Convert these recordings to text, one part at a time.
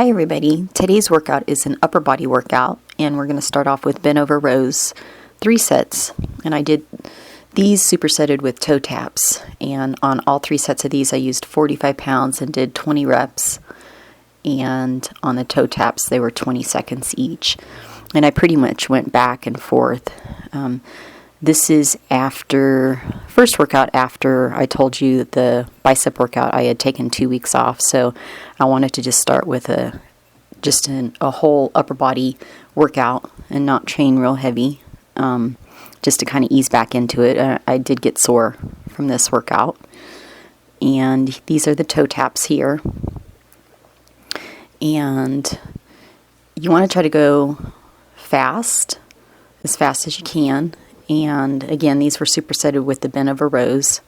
Hi everybody, today's workout is an upper body workout and we're going to start off with bent over rows, 3 sets, and I did these supersetted with toe taps, and on all 3 sets of these I used 45 pounds and did 20 reps, and on the toe taps they were 20 seconds each, and I pretty much went back and forth. This is after first workout after I told you the bicep workout. I had taken 2 weeks off, so I wanted to just start with a whole upper body workout and not train real heavy, just to kind of ease back into it. I did get sore from this workout, and these are the toe taps here, and you want to try to go fast as you can. And again, these were supersetted with the bent over rows.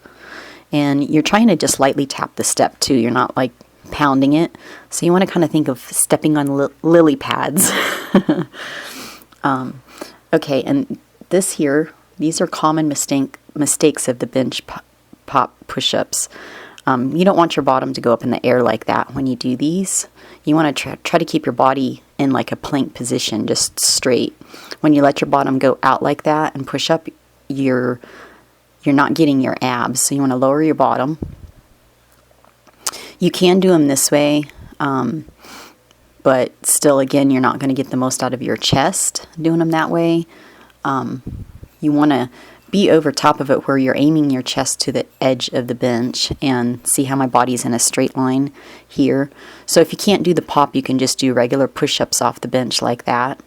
And you're trying to just lightly tap the step too. You're not like pounding it. So you want to kind of think of stepping on lily pads. Okay, and this here, these are common mistakes of the bench pop push-ups. You don't want your bottom to go up in the air like that when you do these. You want to try to keep your body in like a plank position, just straight. When you let your bottom go out like that and push up, you're not getting your abs. So you want to lower your bottom. You can do them this way, but still, again, you're not going to get the most out of your chest doing them that way. You want to be over top of it where you're aiming your chest to the edge of the bench, and see how my body's in a straight line here. So if you can't do the pop, you can just do regular push-ups off the bench like that.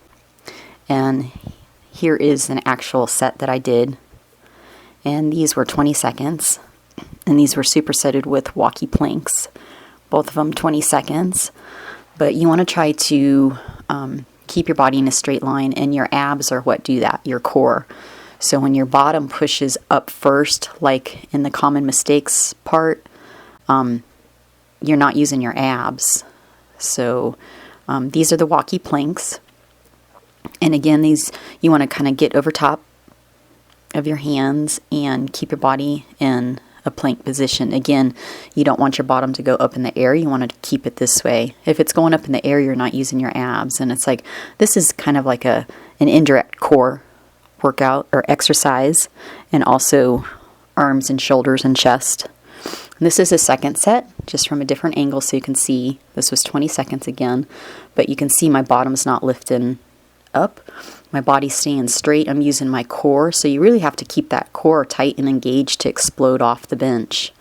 And here is an actual set that I did, and these were 20 seconds, and these were supersetted with Walkie planks, both of them 20 seconds. But you want to try to keep your body in a straight line, and your abs are what do that, your core. So when your bottom pushes up first, like in the common mistakes part, you're not using your abs. So these are the Walkie planks. And again, these you want to kind of get over top of your hands and keep your body in a plank position. Again, you don't want your bottom to go up in the air. You want to keep it this way. If it's going up in the air, you're not using your abs. And it's like, this is kind of like an indirect core workout or exercise, and also arms and shoulders and chest. And this is a second set, just from a different angle, so you can see this was 20 seconds again, but you can see my bottom's not lifting up. My body's staying straight. I'm using my core, so you really have to keep that core tight and engaged to explode off the bench.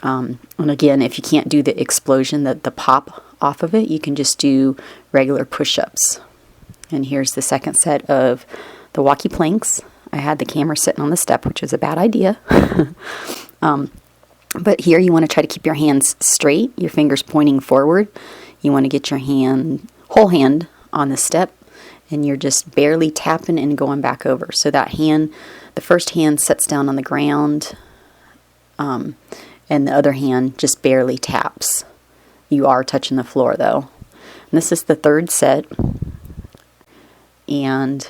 And again, if you can't do the explosion, the pop off of it, you can just do regular push-ups. And here's the second set of the Walkie planks. I had the camera sitting on the step, which was a bad idea. But here you want to try to keep your hands straight, your fingers pointing forward. You want to get your whole hand on the step, and you're just barely tapping and going back over. So that hand, the first hand sets down on the ground, and the other hand just barely taps. You are touching the floor though. And this is the third set. And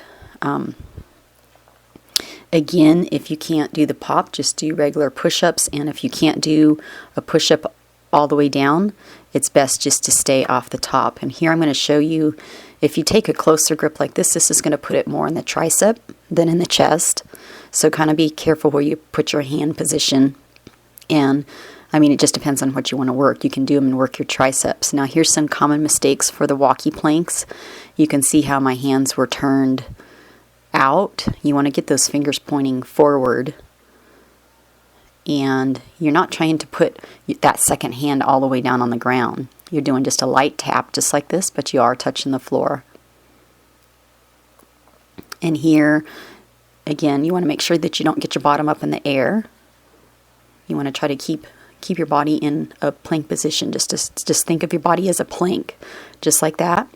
again, if you can't do the pop, just do regular push-ups. And if you can't do a push-up all the way down, it's best just to stay off the top. And here I'm going to show you, if you take a closer grip like this is going to put it more in the tricep than in the chest. So kind of be careful where you put your hand position. And I mean, it just depends on what you want to work. You can do them and work your triceps. Now here's some common mistakes for the Walkie planks. You can see how my hands were turned out. You want to get those fingers pointing forward. And you're not trying to put that second hand all the way down on the ground. You're doing just a light tap, just like this, but you are touching the floor. And here, again, you want to make sure that you don't get your bottom up in the air. You want to try to keep your body in a plank position. Just think of your body as a plank, just like that.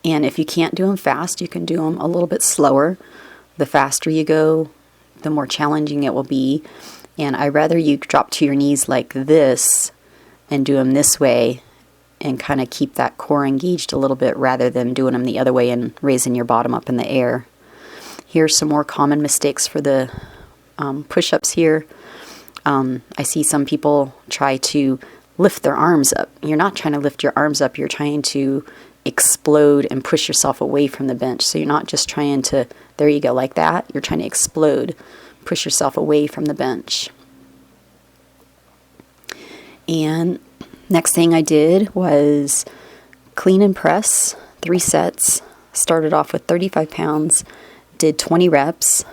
And if you can't do them fast, you can do them a little bit slower. The faster you go, the more challenging it will be. And I'd rather you drop to your knees like this and do them this way and kind of keep that core engaged a little bit, rather than doing them the other way and raising your bottom up in the air. Here's some more common mistakes for the push-ups here. I see some people try to lift their arms up. You're not trying to lift your arms up. You're trying to explode and push yourself away from the bench. So you're not just trying to, there you go, like that. You're trying to explode, push yourself away from the bench. And next thing I did was clean and press, 3 sets. Started off with 35 pounds, did 20 reps.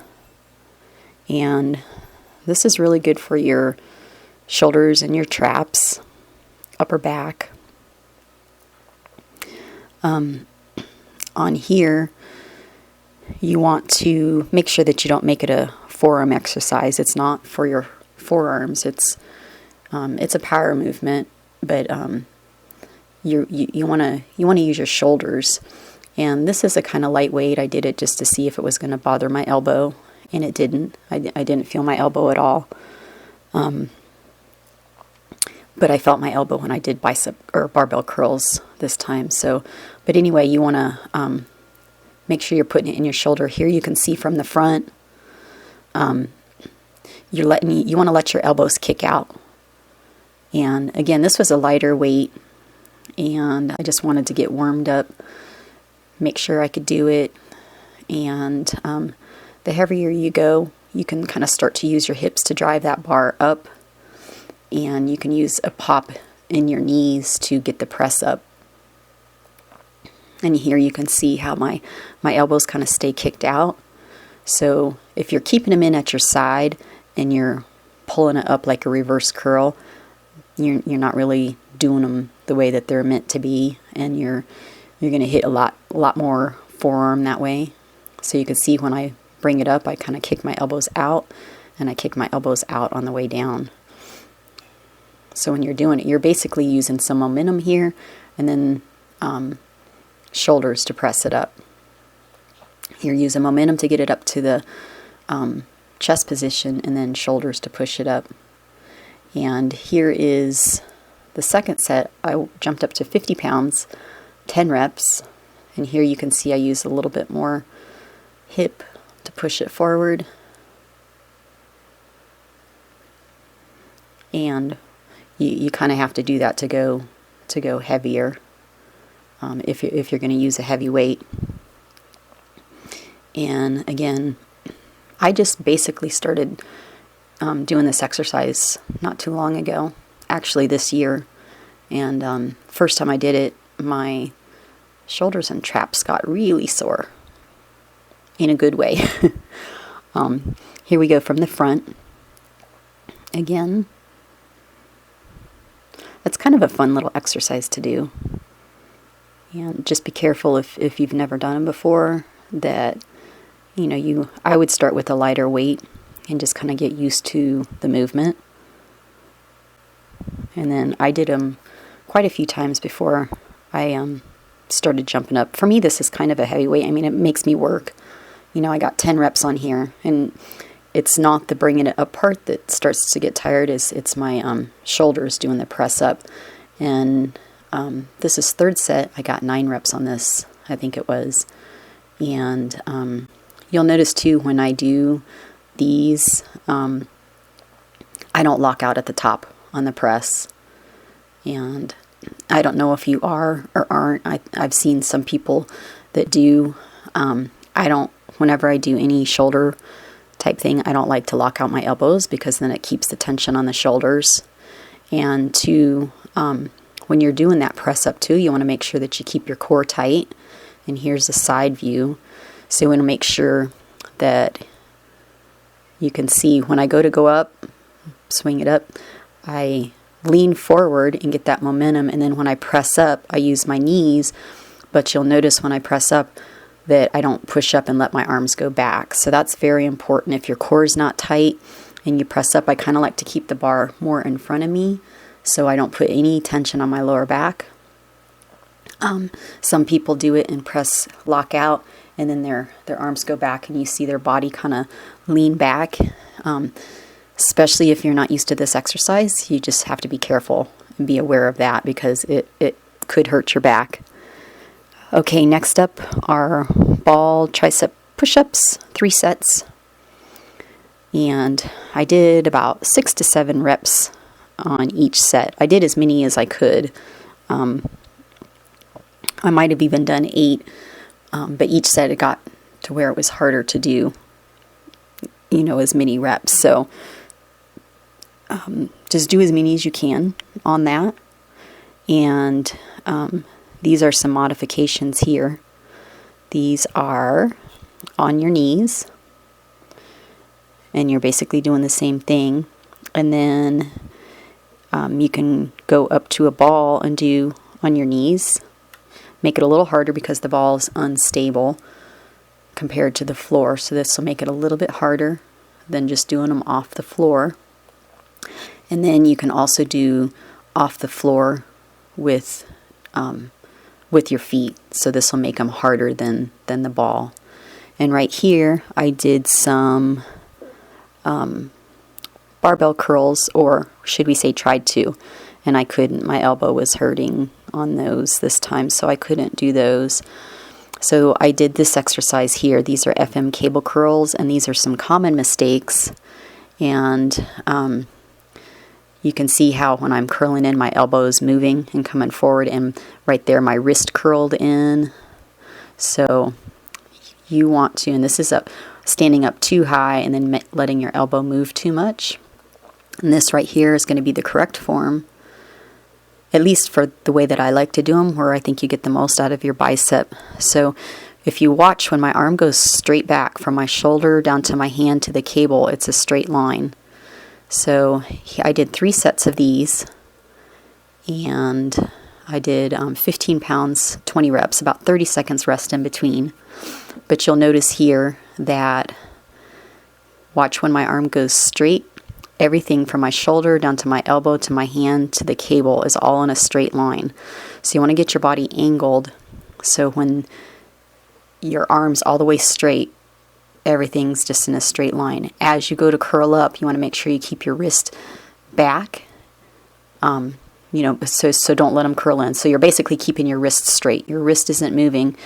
And this is really good for your shoulders and your traps, upper back. On here, you want to make sure that you don't make it a forearm exercise. It's not for your forearms. It's a power movement, but you want to use your shoulders. And this is a kind of lightweight. I did it just to see if it was going to bother my elbow, and it didn't. I didn't feel my elbow at all. But I felt my elbow when I did bicep or barbell curls this time. So, but anyway, you want to make sure you're putting it in your shoulder. Here you can see from the front. You want to let your elbows kick out. And again, this was a lighter weight, and I just wanted to get warmed up, make sure I could do it. And the heavier you go, you can kind of start to use your hips to drive that bar up. And you can use a pop in your knees to get the press up. And here you can see how my elbows kind of stay kicked out. So if you're keeping them in at your side and you're pulling it up like a reverse curl, you're not really doing them the way that they're meant to be, and you're going to hit a lot more forearm that way. So you can see when I bring it up, I kind of kick my elbows out, and I kick my elbows out on the way down. So when you're doing it, you're basically using some momentum here, and then shoulders to press it up. You're using momentum to get it up to the chest position, and then shoulders to push it up. And here is the second set. I jumped up to 50 pounds, 10 reps. And here you can see I use a little bit more hip to push it forward. And you kind of have to do that to go heavier if you're going to use a heavy weight. And again, I just basically started doing this exercise not too long ago, actually this year. And first time I did it, my shoulders and traps got really sore in a good way. Here we go from the front. Again, that's kind of a fun little exercise to do. And just be careful if you've never done them before, that I would start with a lighter weight and just kind of get used to the movement. And then I did them quite a few times before I started jumping up. For me, this is kind of a heavy weight. I mean, it makes me work. I got 10 reps on here, and it's not the bringing it up part that starts to get tired. It's my shoulders doing the press up. And this is third set. I got 9 reps on this, I think it was. And you'll notice too, when I do these, I don't lock out at the top on the press. And I don't know if you are or aren't. I've seen some people that do. Whenever I do any shoulder type thing, I don't like to lock out my elbows, because then it keeps the tension on the shoulders. And when you're doing that press up too, you want to make sure that you keep your core tight. And here's the side view. So you want to make sure that you can see when I go up, swing it up, I lean forward and get that momentum. And then when I press up, I use my knees. But you'll notice when I press up that I don't push up and let my arms go back. So that's very important. If your core is not tight and you press up, I kind of like to keep the bar more in front of me so I don't put any tension on my lower back. Some people do it and press lock out, and then their arms go back and you see their body kind of lean back. Especially if you're not used to this exercise, you just have to be careful and be aware of that, because it could hurt your back. Okay, next up are ball tricep push-ups, 3 sets. And I did about 6 to 7 reps on each set. I did as many as I could. I might have even done 8, but each set it got to where it was harder to do, as many reps. So just do as many as you can on that. And these are some modifications here. These are on your knees, and you're basically doing the same thing. And then you can go up to a ball and do on your knees. Make it a little harder because the ball is unstable compared to the floor. So this will make it a little bit harder than just doing them off the floor. And then you can also do off the floor with your feet. So this will make them harder than the ball. And right here, I did some barbell curls, or should we say tried to, and I couldn't. My elbow was hurting on those this time, so I couldn't do those. So I did this exercise here. These are FM cable curls, and these are some common mistakes. And you can see how when I'm curling in, my elbow is moving and coming forward, and right there my wrist curled in. So you want to, and this is standing up too high and then letting your elbow move too much. And this right here is going to be the correct form, at least for the way that I like to do them, where I think you get the most out of your bicep. So if you watch, when my arm goes straight back from my shoulder down to my hand to the cable, it's a straight line. So I did 3 sets of these, and I did 15 pounds, 20 reps, about 30 seconds rest in between. But you'll notice here that, watch, when my arm goes straight, everything from my shoulder down to my elbow to my hand to the cable is all in a straight line. So you want to get your body angled, so when your arm's all the way straight, everything's just in a straight line. As you go to curl up, you want to make sure you keep your wrist back, so don't let them curl in. So you're basically keeping your wrist straight. Your wrist isn't moving,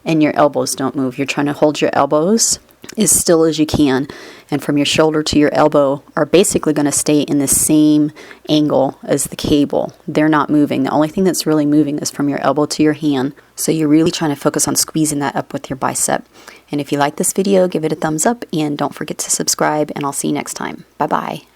and your elbows don't move. You're trying to hold your elbows as still as you can, and from your shoulder to your elbow are basically going to stay in the same angle as the cable. They're not moving. The only thing that's really moving is from your elbow to your hand. So you're really trying to focus on squeezing that up with your bicep. And if you like this video, give it a thumbs up, and don't forget to subscribe, and I'll see you next time. Bye-bye.